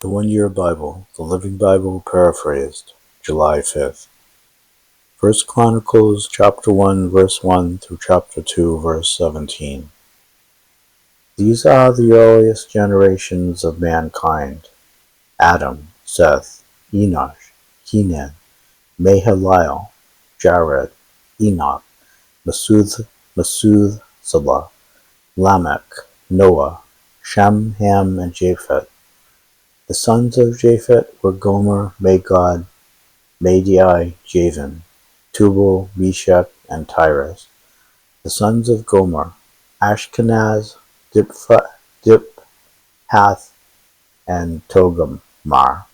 The One-Year Bible, the Living Bible Paraphrased, July 5th. 1 Chronicles chapter 1 verse 1 through chapter 2 verse 17. These are the earliest generations of mankind: Adam, Seth, Enosh, Kenan, Mahalalel, Jared, Enoch, Methuselah, Lamech, Noah, Shem, Ham, and Japheth. The sons of Japheth were Gomer, Magog, Madai, Javan, Tubal, Meshach, and Tyrus. The sons of Gomer: Ashkenaz, Diphath, and Togarmah.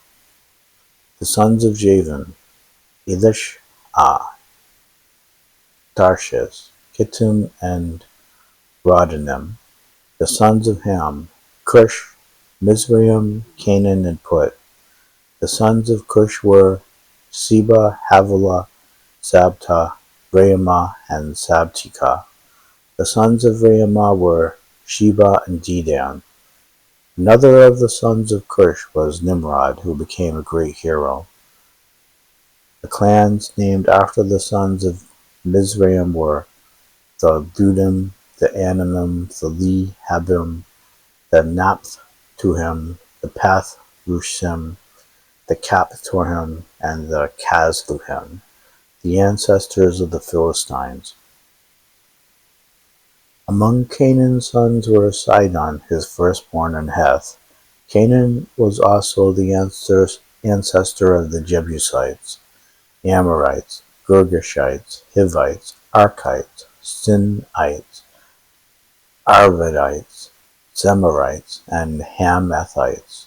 The sons of Javan: Elishah, Tarshish, Kittim, and Rodanim. The sons of Ham: Cush, Mizraim, Canaan, and Put. The sons of Cush were Seba, Havilah, Sabta, Raamah, and Sabteka. The sons of Raamah were Sheba and Dedan. Another of the sons of Cush was Nimrod, who became a great hero. The clans named after the sons of Mizraim were the Ludim, the Anamim, the Lehabim, the Naphtuhim, the Pathrushim, the Caphtorim, and the Casluhim, the ancestors of the Philistines. Among Canaan's sons were Sidon, his firstborn, and Heth. Canaan was also the ancestor of the Jebusites, Amorites, Girgashites, Hivites, Arkites, Sinites, Arvadites, Zemarites, and Hamathites.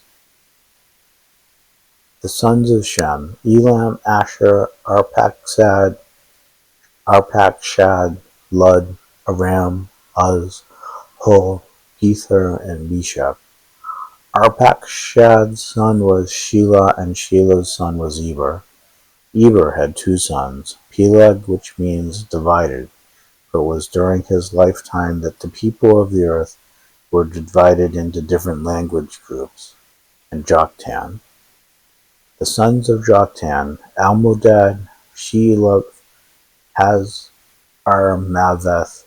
The sons of Shem: Elam, Asher, Arpachshad, Lud, Aram, Uz, Hul, Gether, and Meshach. Arpachshad's son was Shelah, and Shelah's son was Eber. Eber had two sons, Peleg, which means divided, for it was during his lifetime that the people of the earth were divided into different language groups, and Joktan. The sons of Joktan: Almodad, Shelah, Hazarmaveth,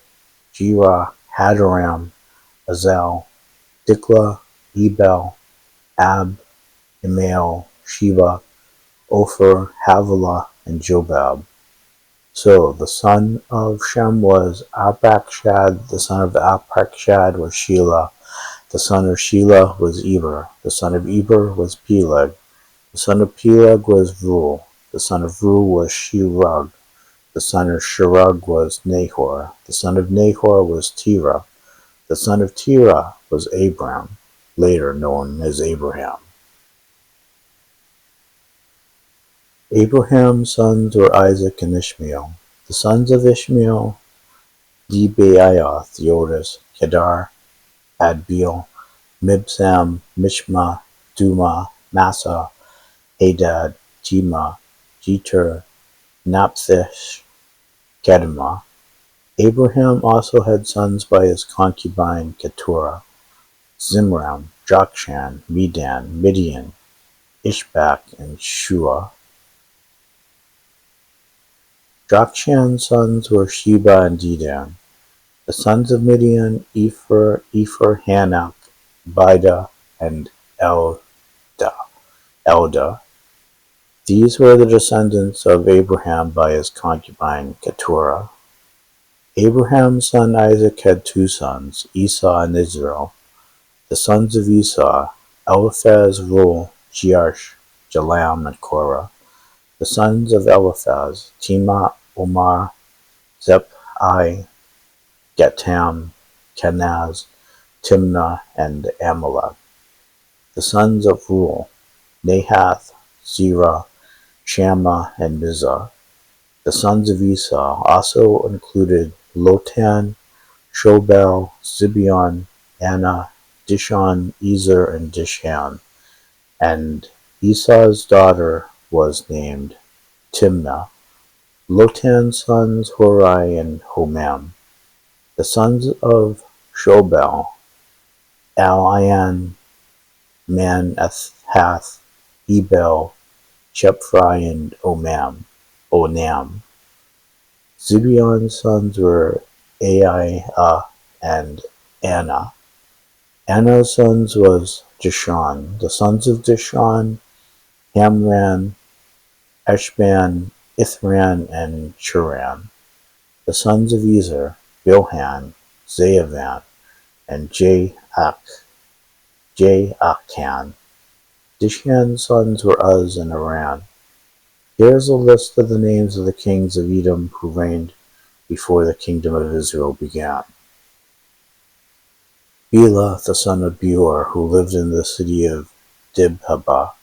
Jerah, Hadoram, Azal, Diklah, Ebal, Ab, Imael, Sheba, Ophir, Havilah, and Jobab. So the son of Shem was Arpachshad, the son of Arpachshad was Shelah, the son of Shelah was Eber, the son of Eber was Peleg, the son of Peleg was Reuel, the son of Reuel was Shirug, the son of Shirug was Nahor, the son of Nahor was Terah, the son of Terah was Abram, later known as Abraham. Abraham's sons were Isaac and Ishmael. The sons of Ishmael: Nebaioth, the oldest, Kedar, Adbeel, Mibsam, Mishma, Duma, Massa, Hadad, Tema, Jeter, Naphthish, Kedemah. Abraham also had sons by his concubine Keturah: Zimram, Jokshan, Medan, Midian, Ishbak, and Shua. Jokshan's sons were Sheba and Dedan. The sons of Midian: Ephor, Hanak, Bida, and Elda. These were the descendants of Abraham by his concubine Keturah. Abraham's son Isaac had two sons, Esau and Israel. The sons of Esau: Eliphaz, Reuel, Jeush, Jalam, and Korah. The sons of Eliphaz: Tema, Omar, Zephi, Gatam, Kenaz, Timnah, and Amalek. The sons of Reuel: Nahath, Zerah, Shammah, and Mizah. The sons of Esau also included Lotan, Shobal, Zibeon, Anna, Dishon, Ezer, and Dishan. And Esau's daughter was named Timnah. Lotan's sons: Hori and Homam. The sons of Shobal: Al-Ayan, Manetheth, Hath, Ebel, Chephri, and Onam. Zibeon's sons were Aiah and Anna. Anna's sons was Dishon. The sons of Dishon, Hamran, Eshban, Ithran, and Churan. The sons of Ezer, Bilhan, Zaavan, and Jaakan. Dishan's sons were Uz and Aran. Here is a list of the names of the kings of Edom who reigned before the kingdom of Israel began. Bela, the son of Beor, who lived in the city of Dibhaba.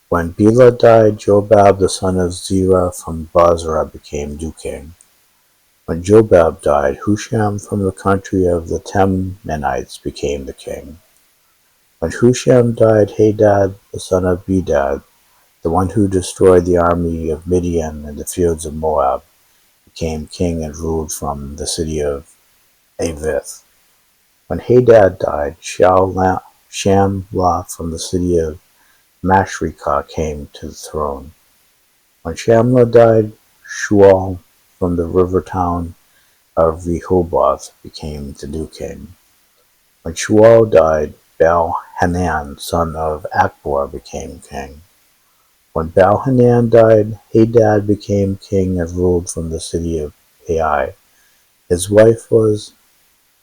When Bela died, Jobab, the son of Zerah from Basra, became new king. When Jobab died, Husham from the country of the Temanites became the king. When Husham died, Hadad, the son of Bedad, the one who destroyed the army of Midian in the fields of Moab, became king and ruled from the city of Avith. When Hadad died, Shamlah from the city of Masrekah came to the throne. When Shamlah died, Shual from the river town of Rehoboth became the new king. When Shual died, Baal-Hanan, son of Akbor, became king. When Baal-Hanan died, Hadad became king and ruled from the city of Ai. His wife was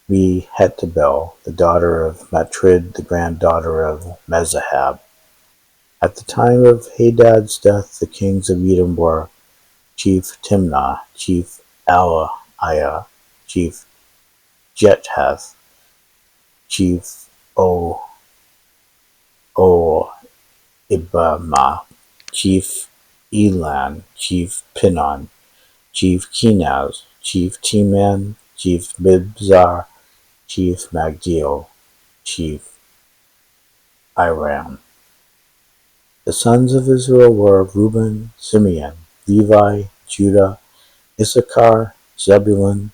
Mehetabel, the daughter of Matrid, the granddaughter of Mezahab. At the time of Hadad's death, the kings of Edom were Chief Timnah, Chief Aliah, Chief Jethath, Chief Ibamah, Chief Elan, Chief Pinon, Chief Kenaz, Chief Teman, Chief Mibzar, Chief Magdiel, Chief Iram. The sons of Israel were Reuben, Simeon, Levi, Judah, Issachar, Zebulun,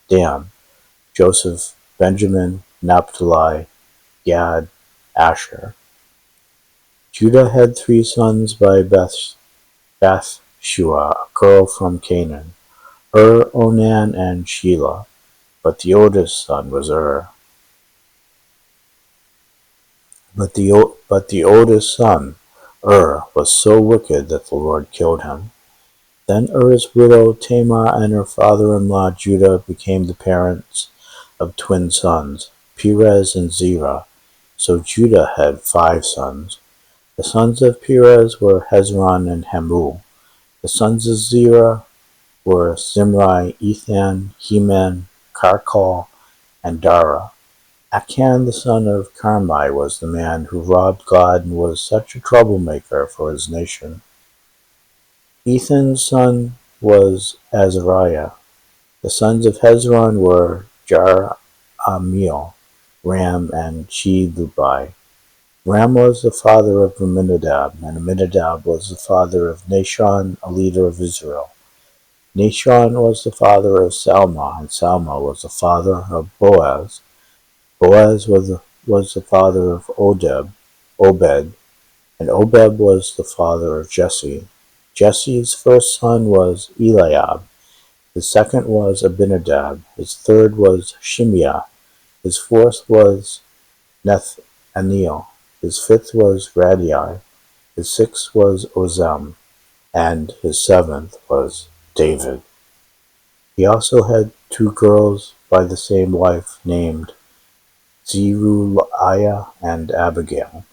Dan, Joseph, Benjamin, Naphtali, Gad, Asher. Judah had 3 sons by Bathshua, a girl from Canaan, Onan, and Shelah, but the oldest son was But the oldest son, was so wicked that the Lord killed him. Then Ur's widow Tamar and her father-in-law Judah became the parents of twin sons, Perez and Zerah. So Judah had 5 sons. The sons of Perez were Hezron and Hamul. The sons of Zerah were Zimri, Ethan, Heman, Karkal, and Dara. Achan the son of Carmi was the man who robbed God and was such a troublemaker for his nation. Ethan's son was Azariah. The sons of Hezron were Jaramiel, Ram, and Shelubai. Ram was the father of Amminadab, and Amminadab was the father of Nahshon, a leader of Israel. Nahshon was the father of Salma, and Salma was the father of Boaz. Boaz was the father of Obed, and Obed was the father of Jesse. Jesse's first son was Eliab, his second was Abinadab, his third was Shimeah, his fourth was Nethaniel, his fifth was Radai, his sixth was Ozem, and his seventh was David. He also had 2 girls by the same wife named Zeruiah and Abigail.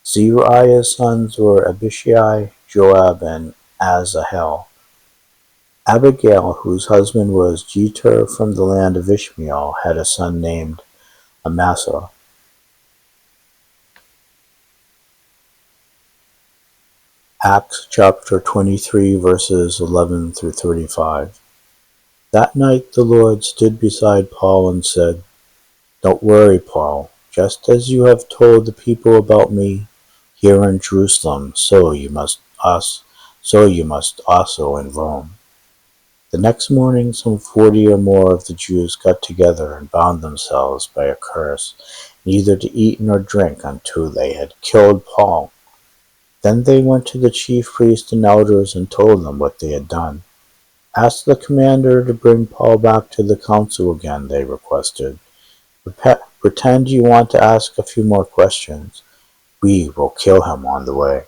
Zeruiah's sons were Abishai, Joab, and Asahel. Abigail, whose husband was Jeter from the land of Ishmael, had a son named Amasa. Acts chapter 23, verses 11 through 35. That night the Lord stood beside Paul and said, "Don't worry, Paul. Just as you have told the people about me here in Jerusalem, so you must also in Rome." The next morning some 40 or more of the Jews got together and bound themselves by a curse, neither to eat nor drink until they had killed Paul. Then they went to the chief priests and elders and told them what they had done. Ask the commander to bring Paul back to the council again, they requested. Pretend you want to ask a few more questions. We will kill him on the way.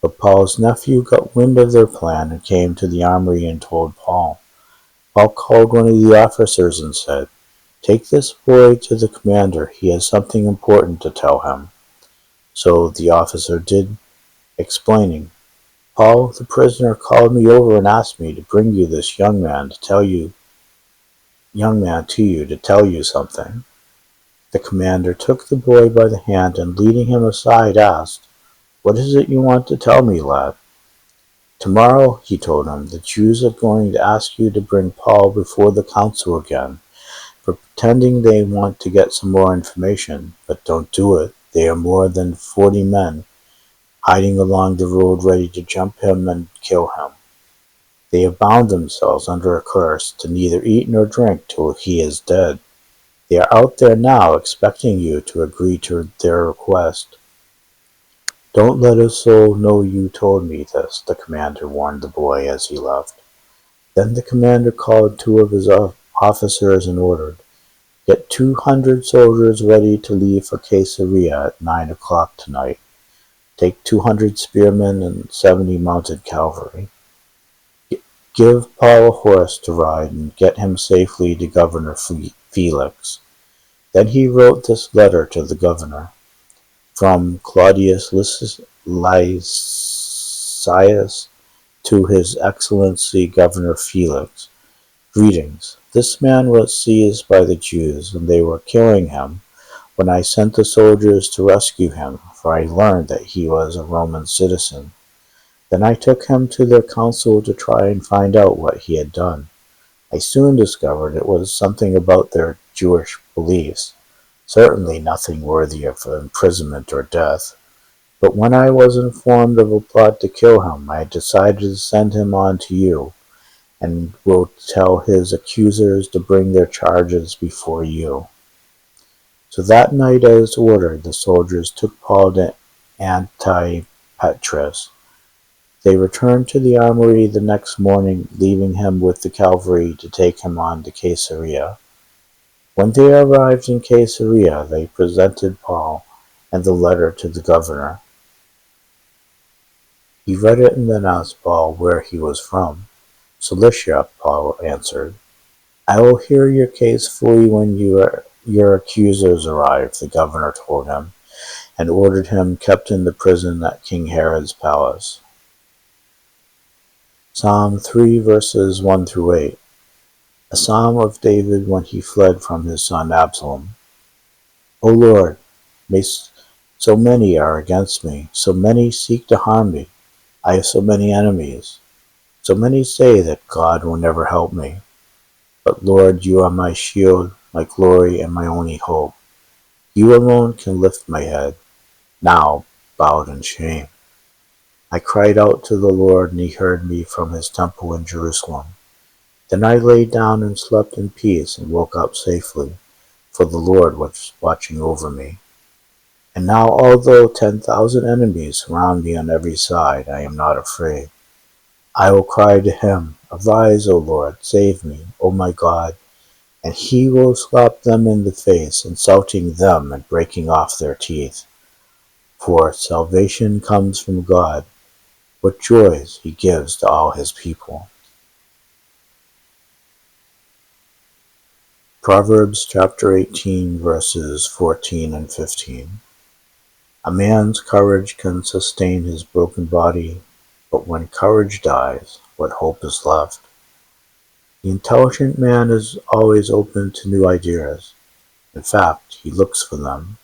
But Paul's nephew got wind of their plan and came to the armory and told Paul. Paul called one of the officers and said, "Take this boy to the commander. He has something important to tell him." So the officer did, explaining, "Paul, the prisoner, called me over and asked me to bring you this young man to tell you something." The commander took the boy by the hand and leading him aside asked, "What is it you want to tell me, lad?" "Tomorrow," he told him, "the Jews are going to ask you to bring Paul before the council again, for pretending they want to get some more information, but don't do it. They are more than 40 men, hiding along the road ready to jump him and kill him. They have bound themselves under a curse to neither eat nor drink till he is dead. They are out there now expecting you to agree to their request." "Don't let a soul know you told me this," the commander warned the boy as he left. Then the commander called two of his officers and ordered, "Get 200 soldiers ready to leave for Caesarea at 9 o'clock tonight. Take 200 spearmen and 70 mounted cavalry. Give Paul a horse to ride and get him safely to Governor Felix." Then he wrote this letter to the governor. From Claudius Lysias to His Excellency Governor Felix. Greetings. This man was seized by the Jews, and they were killing him when I sent the soldiers to rescue him, for I learned that he was a Roman citizen. Then I took him to their council to try and find out what he had done. I soon discovered it was something about their Jewish beliefs, certainly nothing worthy of imprisonment or death. But when I was informed of a plot to kill him, I decided to send him on to you, and will tell his accusers to bring their charges before you." So that night, as ordered, the soldiers took Paul to Antipatris. They returned to the armory the next morning, leaving him with the cavalry to take him on to Caesarea. When they arrived in Caesarea, they presented Paul and the letter to the governor. He read it and then asked Paul where he was from. "Cilicia," Paul answered. "I will hear your case fully when your accusers arrive," the governor told him, and ordered him kept in the prison at King Herod's palace. Psalm 3 verses 1 through 8. A psalm of David when he fled from his son Absalom. O Lord, so many are against me, so many seek to harm me. I have so many enemies. So many say that God will never help me. But Lord, you are my shield, my glory, and my only hope. You alone can lift my head, now bowed in shame. I cried out to the Lord, and he heard me from his temple in Jerusalem. Then I lay down and slept in peace and woke up safely, for the Lord was watching over me. And now, although 10,000 enemies surround me on every side, I am not afraid. I will cry to him, "Arise, O Lord, save me, O my God," and he will slap them in the face, insulting them and breaking off their teeth. For salvation comes from God. What joys he gives to all his people. Proverbs chapter 18 verses 14 and 15. A man's courage can sustain his broken body, but when courage dies, what hope is left? The intelligent man is always open to new ideas. In fact, he looks for them.